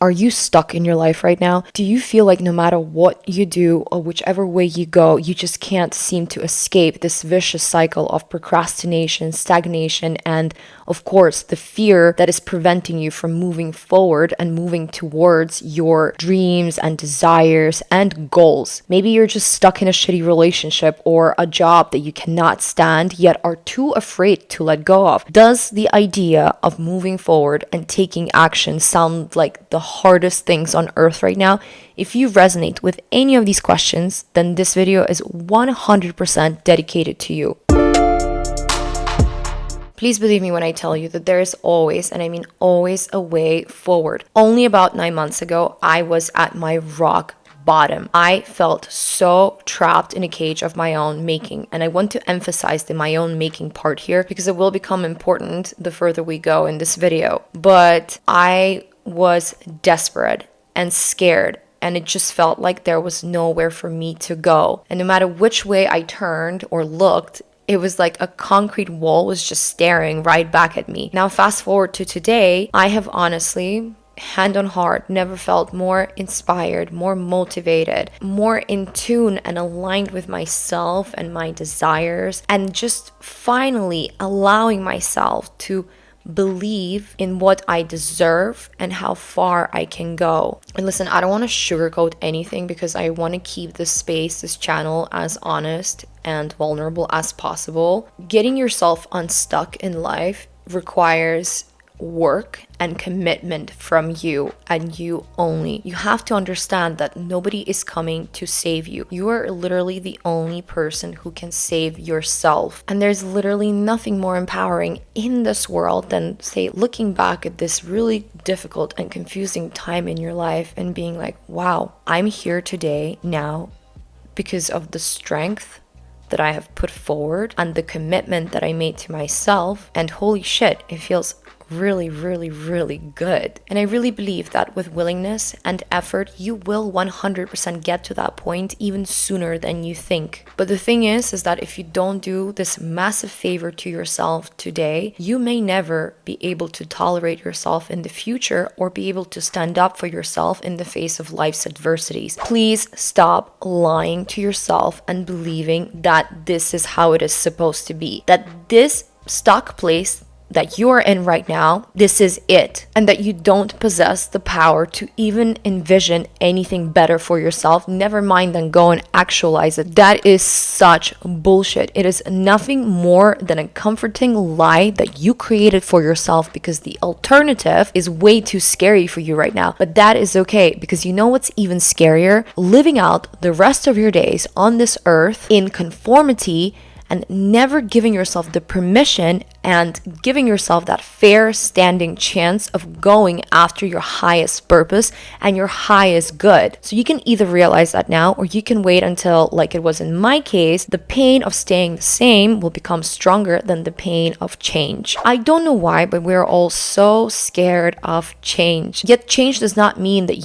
Are you stuck in your life right now? Do you feel like no matter what you do or whichever way you go, you just can't seem to escape this vicious cycle of procrastination, stagnation, and of course, the fear that is preventing you from moving forward and moving towards your dreams and desires and goals? Maybe you're just stuck in a shitty relationship or a job that you cannot stand yet are too afraid to let go of. Does the idea of moving forward and taking action sound like the hardest things on earth right now? If you resonate with any of these questions, then this video is 100% dedicated to you. Please believe me when I tell you that there is always, and I mean always, a way forward. Only about 9 months ago, I was at my rock bottom. I felt so trapped in a cage of my own making, and I want to emphasize the my own making part here because it will become important the further we go in this video. But I was desperate and scared, and it just felt like there was nowhere for me to go. And no matter which way I turned or looked, it was like a concrete wall was just staring right back at me. Now, fast forward to today, I have honestly, hand on heart, never felt more inspired, more motivated, more in tune and aligned with myself and my desires, and just finally allowing myself to believe in what I deserve and how far I can go. And listen, I don't want to sugarcoat anything because I want to keep this space, this channel, as honest and vulnerable as possible. Getting yourself unstuck in life requires work and commitment from you and you only. You have to understand that nobody is coming to save you. You are literally the only person who can save yourself. And there's literally nothing more empowering in this world than, say, looking back at this really difficult and confusing time in your life and being like, wow, I'm here today now because of the strength that I have put forward and the commitment that I made to myself. And holy shit, it feels really, really, really good. And I really believe that with willingness and effort, you will 100% get to that point even sooner than you think. But the thing is that if you don't do this massive favor to yourself today, you may never be able to tolerate yourself in the future or be able to stand up for yourself in the face of life's adversities. Please stop lying to yourself and believing that this is how it is supposed to be, that this stuck place that you are in right now, this is it, and that you don't possess the power to even envision anything better for yourself, never mind then go and actualize it. That is such bullshit. It is nothing more than a comforting lie that you created for yourself because the alternative is way too scary for you right now. But that is okay, because you know what's even scarier? Living out the rest of your days on this earth in conformity and never giving yourself the permission and giving yourself that fair standing chance of going after your highest purpose and your highest good. So you can either realize that now, or you can wait until, like it was in my case, the pain of staying the same will become stronger than the pain of change. I don't know why, but we're all so scared of change. Yet change does not mean that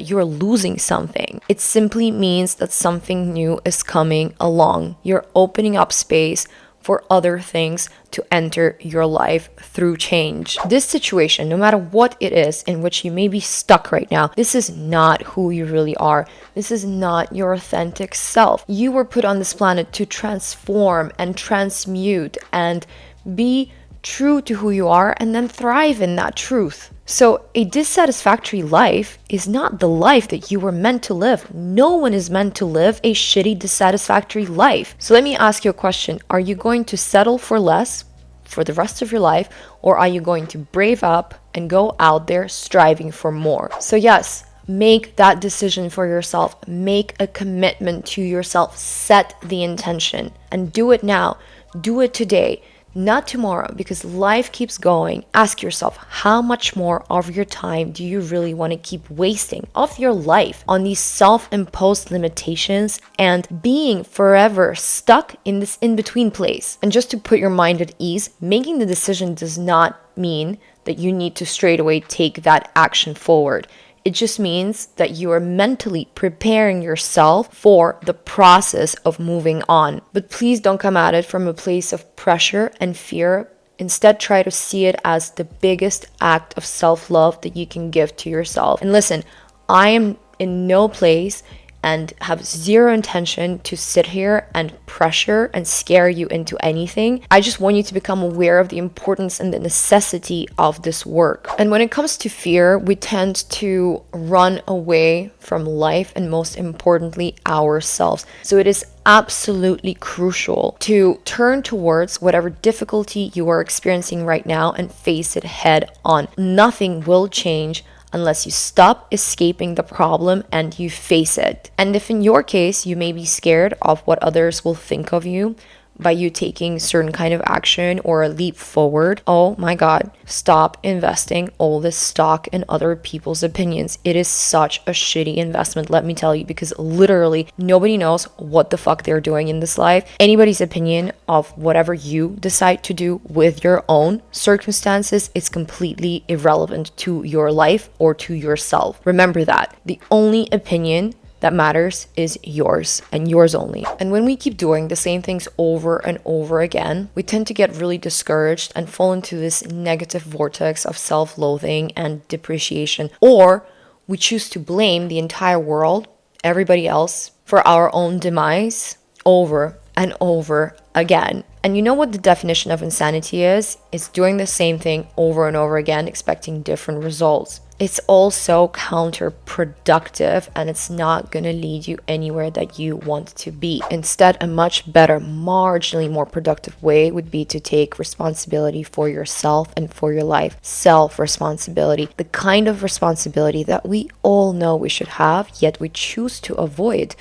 you're losing something. It simply means that something new is coming along. You're opening up space for other things to enter your life through change. This situation, no matter what it is in which you may be stuck right now, this is not who you really are. This is not your authentic self. You were put on this planet to transform and transmute and be true to who you are and then thrive in that truth. So a dissatisfactory life is not the life that you were meant to live. No one is meant to live a shitty, dissatisfactory life. So let me ask you a question. Are you going to settle for less for the rest of your life, or are you going to brave up and go out there striving for more? So yes, make that decision for yourself. Make a commitment to yourself. Set the intention and do it now. Do it today. Not tomorrow, because life keeps going. Ask yourself, how much more of your time do you really want to keep wasting of your life on these self-imposed limitations and being forever stuck in this in-between place? And just to put your mind at ease, making the decision does not mean that you need to straight away take that action forward. It just means that you are mentally preparing yourself for the process of moving on. But please don't come at it from a place of pressure and fear Instead, try to see it as the biggest act of self-love that you can give to yourself. And listen, I am in no place and have zero intention to sit here and pressure and scare you into anything. I just want you to become aware of the importance and the necessity of this work. And when it comes to fear, we tend to run away from life and, most importantly, ourselves. So it is absolutely crucial to turn towards whatever difficulty you are experiencing right now and face it head on. Nothing will change unless you stop escaping the problem and you face it. And if in your case, you may be scared of what others will think of you by you taking certain kind of action or a leap forward, oh my God, stop investing all this stock in other people's opinions. It is such a shitty investment, let me tell you, because literally nobody knows what the fuck they're doing in this life. Anybody's opinion of whatever you decide to do with your own circumstances is completely irrelevant to your life or to yourself. Remember that. The only opinion that matters is yours and yours only. And when we keep doing the same things over and over again, we tend to get really discouraged and fall into this negative vortex of self-loathing and depreciation. Or we choose to blame the entire world, everybody else, for our own demise over and over again. And you know what the definition of insanity is? It's doing the same thing over and over again, expecting different results. It's also counterproductive, and it's not going to lead you anywhere that you want to be. Instead, a much better, marginally more productive way would be to take responsibility for yourself and for your life. Self-responsibility, the kind of responsibility that we all know we should have, yet we choose to avoid,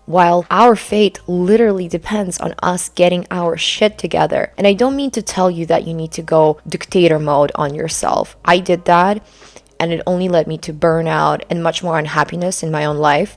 while our fate literally depends on us getting our shit together. And I don't mean to tell you that you need to go dictator mode on yourself. I did that, and it only led me to burnout and much more unhappiness in my own life.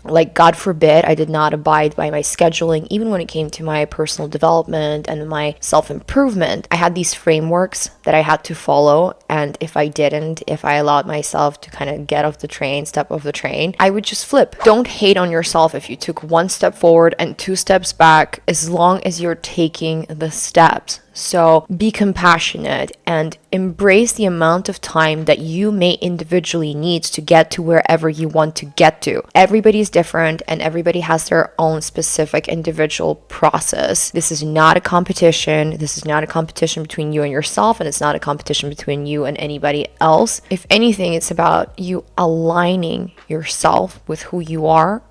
Like, God forbid, I did not abide by my scheduling, even when it came to my personal development and my self-improvement. I had these frameworks that I had to follow, and if I allowed myself to kind of get off the train, step off the train, I would just flip. Don't hate on yourself if you took one step forward and 2 steps back, as long as you're taking the steps. So be compassionate and embrace the amount of time that you may individually need to get to wherever you want to get to. Everybody's different and everybody has their own specific individual process. This is not a competition. This is not a competition between you and yourself, and it's not a competition between you and anybody else. If anything, it's about you aligning yourself with who you are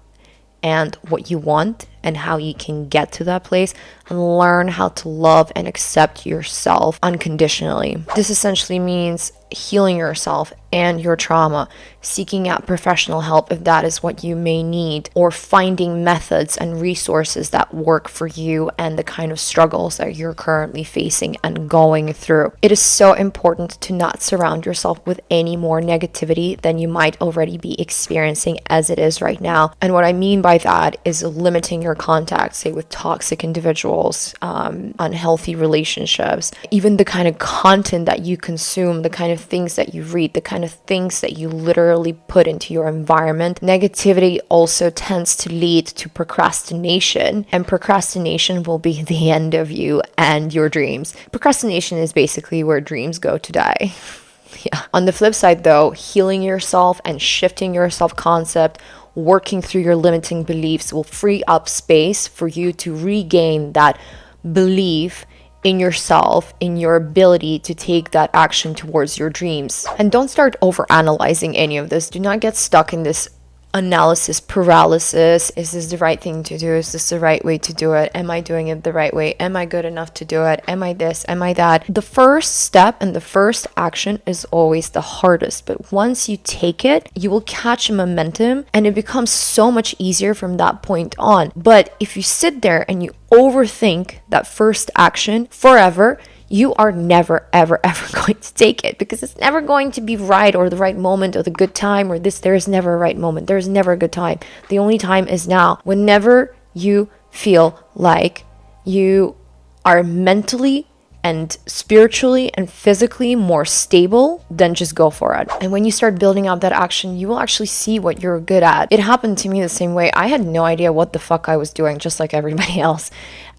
and what you want and how you can get to that place, and learn how to love and accept yourself unconditionally. This essentially means healing yourself and your trauma, seeking out professional help if that is what you may need, or finding methods and resources that work for you and the kind of struggles that you're currently facing and going through. It is so important to not surround yourself with any more negativity than you might already be experiencing as it is right now. And what I mean by that is limiting your contact, say with toxic individuals, unhealthy relationships, even the kind of content that you consume, the kind of things that you read, the kind of things that you literally put into your environment. Negativity also tends to lead to procrastination, and procrastination will be the end of you and your dreams. Procrastination is basically where dreams go to die. Yeah. On the flip side though, healing yourself and shifting your self-concept, working through your limiting beliefs will free up space for you to regain that belief in yourself, in your ability to take that action towards your dreams. And don't start over-analyzing any of this. Do not get stuck in this analysis paralysis. Is this the right thing to do? Is this the right way to do it? Am I doing it the right way? Am I good enough to do it? Am I this? Am I that? The first step and the first action is always the hardest, but once you take it, you will catch a momentum and it becomes so much easier from that point on. But if you sit there and you overthink that first action forever, you are never, ever, ever going to take it, because it's never going to be right, or the right moment, or the good time, or this. There is never a right moment. There is never a good time. The only time is now. Whenever you feel like you are mentally and spiritually and physically more stable, then just go for it. And when you start building up that action, you will actually see what you're good at. It happened to me the same way. I had no idea what the fuck I was doing, just like everybody else.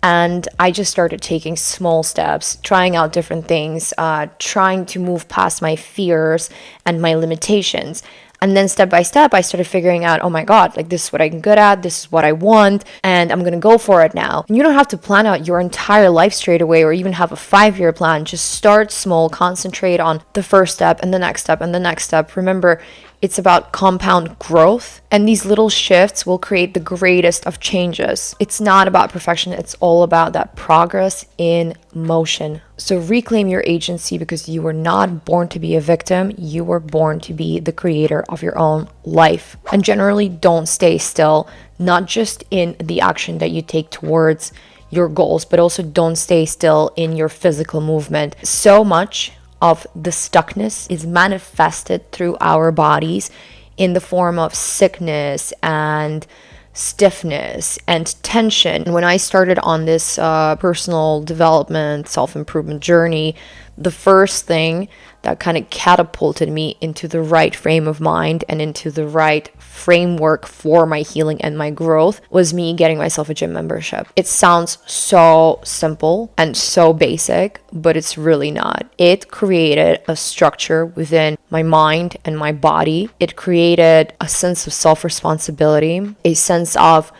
And I just started taking small steps, trying out different things, trying to move past my fears and my limitations. And then step by step, I started figuring out, oh my God, like this is what I'm good at, this is what I want, and I'm gonna go for it now. And you don't have to plan out your entire life straight away or even have a 5-year plan. Just start small, concentrate on the first step and the next step and the next step. Remember, it's about compound growth, and these little shifts will create the greatest of changes. It's not about perfection, it's all about that progress in motion. So reclaim your agency, because you were not born to be a victim, you were born to be the creator of your own life. And generally, don't stay still, not just in the action that you take towards your goals, but also don't stay still in your physical movement. So much of the stuckness is manifested through our bodies in the form of sickness and stiffness and tension. When I started on this personal development, self-improvement journey, the first thing that kind of catapulted me into the right frame of mind and into the right framework for my healing and my growth was me getting myself a gym membership. It sounds so simple and so basic, but it's really not. It created a structure within my mind and my body. It created a sense of self-responsibility, a sense of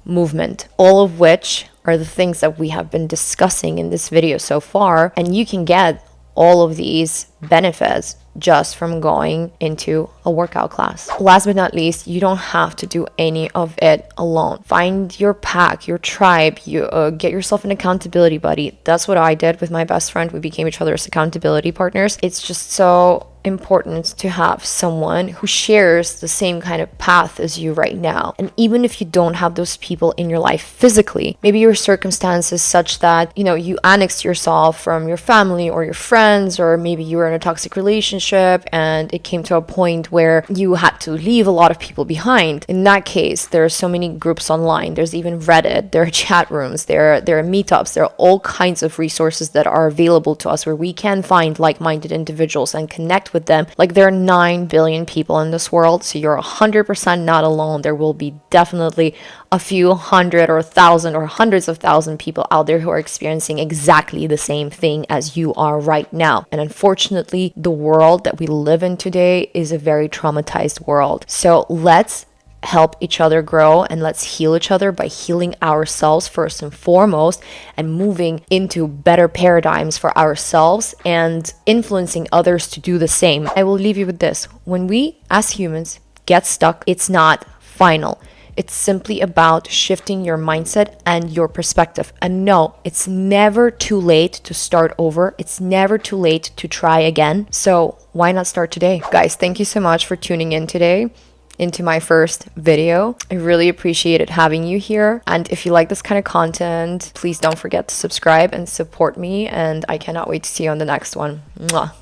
movement, all of which are the things that we have been discussing in this video so far. And you can get all of these benefits just from going into a workout class. Last but not least, you don't have to do any of it alone. Find your pack, your tribe, you get yourself an accountability buddy. That's what I did with my best friend. We became each other's accountability partners. It's just so important to have someone who shares the same kind of path as you right now. And even if you don't have those people in your life physically, maybe your circumstance is such that, you annexed yourself from your family or your friends, or maybe you were in a toxic relationship and it came to a point where you had to leave a lot of people behind. In that case, there are so many groups online. There's even Reddit, there are chat rooms, there are meetups, there are all kinds of resources that are available to us where we can find like-minded individuals and connect with them. Like, there are 9 billion people in this world, so you're 100% not alone. There will be definitely a few hundred or 1,000 or hundreds of thousand people out there who are experiencing exactly the same thing as you are right now. And unfortunately, the world that we live in today is a very traumatized world. So let's help each other grow, and let's heal each other by healing ourselves first and foremost, and moving into better paradigms for ourselves and influencing others to do the same. I will leave you with this. When we as humans get stuck, it's not final. It's simply about shifting your mindset and your perspective. And no, it's never too late to start over. It's never too late to try again. So why not start today? Guys, thank you so much for tuning in today into my first video. I really appreciated having you here. And if you like this kind of content, please don't forget to subscribe and support me. And I cannot wait to see you on the next one. Mwah.